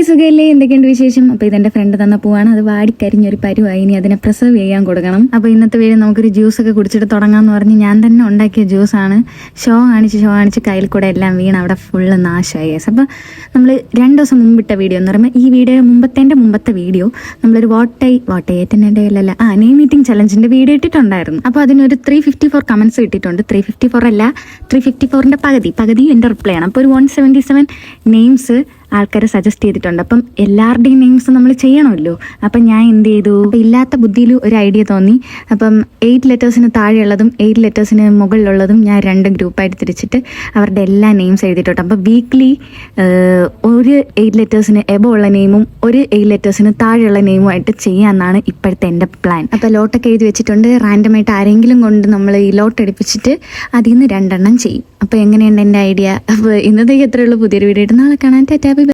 സുഖല്ലേ, എന്തൊക്കെയുണ്ട് വിശേഷം? അപ്പോൾ ഇതെൻ്റെ ഫ്രണ്ട് തന്ന പൂവാണ്. അത് വാടിക്കരിഞ്ഞൊരു പരുവായി. ഇനി അതിനെ പ്രിസർവ് ചെയ്യാൻ കൊടുക്കണം. അപ്പോൾ ഇന്നത്തെ വീഡിയോ നമുക്കൊരു ജ്യൂസൊക്കെ കുടിച്ചിട്ട് തുടങ്ങാമെന്ന് പറഞ്ഞ് ഞാൻ തന്നെ ഉണ്ടാക്കിയ ജ്യൂസാണ്. ഷോ കാണിച്ച് കയ്യിൽ കൂടെ എല്ലാം വീണ് അവിടെ ഫുള്ള് നാശമായി. അപ്പോൾ നമ്മൾ 2 ദിവസം മുമ്പിട്ട വീഡിയോ എന്ന് പറയുമ്പോൾ ഈ വീഡിയോ മുമ്പത്തെ വീഡിയോ നമ്മളൊരു നെയിം മീറ്റിംഗ് ചലഞ്ചിൻ്റെ വീഡിയോ ഇട്ടിട്ടുണ്ടായിരുന്നു. അപ്പോൾ അതിനൊരു 354 കമൻസ് കിട്ടിയിട്ടുണ്ട്. 354 അല്ല, 354ൻ്റെ പകുതി എൻ്റെ റിപ്ലൈ ആണ്. അപ്പോൾ ഒരു 177 നെയിംസ് ആൾക്കാർ സജസ്റ്റ് ചെയ്തിട്ടുണ്ട്. അപ്പം എല്ലാവരുടെയും നെയിംസ് നമ്മൾ ചെയ്യണമല്ലോ. അപ്പം ഞാൻ എന്ത് ചെയ്തു, ഇല്ലാത്ത ബുദ്ധിയിൽ ഒരു ഐഡിയ തോന്നി. അപ്പം 8 ലെറ്റേഴ്സിന് താഴെയുള്ളതും 8 ലെറ്റേഴ്സിന് മുകളിലുള്ളതും ഞാൻ 2 ഗ്രൂപ്പായിട്ട് തിരിച്ചിട്ട് അവരുടെ എല്ലാ നെയിംസ് എഴുതിയിട്ടുണ്ട്. അപ്പം വീക്ക്ലി ഒരു 8 ലെറ്റേഴ്സിന് എബോ ഉള്ള നെയിമും ഒരു 8 ലെറ്റേഴ്സിന് താഴെയുള്ള നെയിമുമായിട്ട് ചെയ്യാമെന്നാണ് ഇപ്പോഴത്തെ എൻ്റെ പ്ലാൻ. അപ്പോൾ ലോട്ടൊക്കെ എഴുതി വെച്ചിട്ടുണ്ട്. റാൻഡമായിട്ട് ആരെങ്കിലും കൊണ്ട് നമ്മൾ ഈ ലോട്ട് എടുപ്പിച്ചിട്ട് അതിൽ നിന്ന് 2 എണ്ണം ചെയ്യും. അപ്പോൾ എങ്ങനെയുണ്ട് എൻ്റെ ഐഡിയ? അപ്പോൾ ഇന്നത്തേക്ക് എത്രയുള്ളൂ. പുതിയൊരു വീഡിയോ ആയിട്ട് നാളെ കാണാൻ. ടാറ്റാ.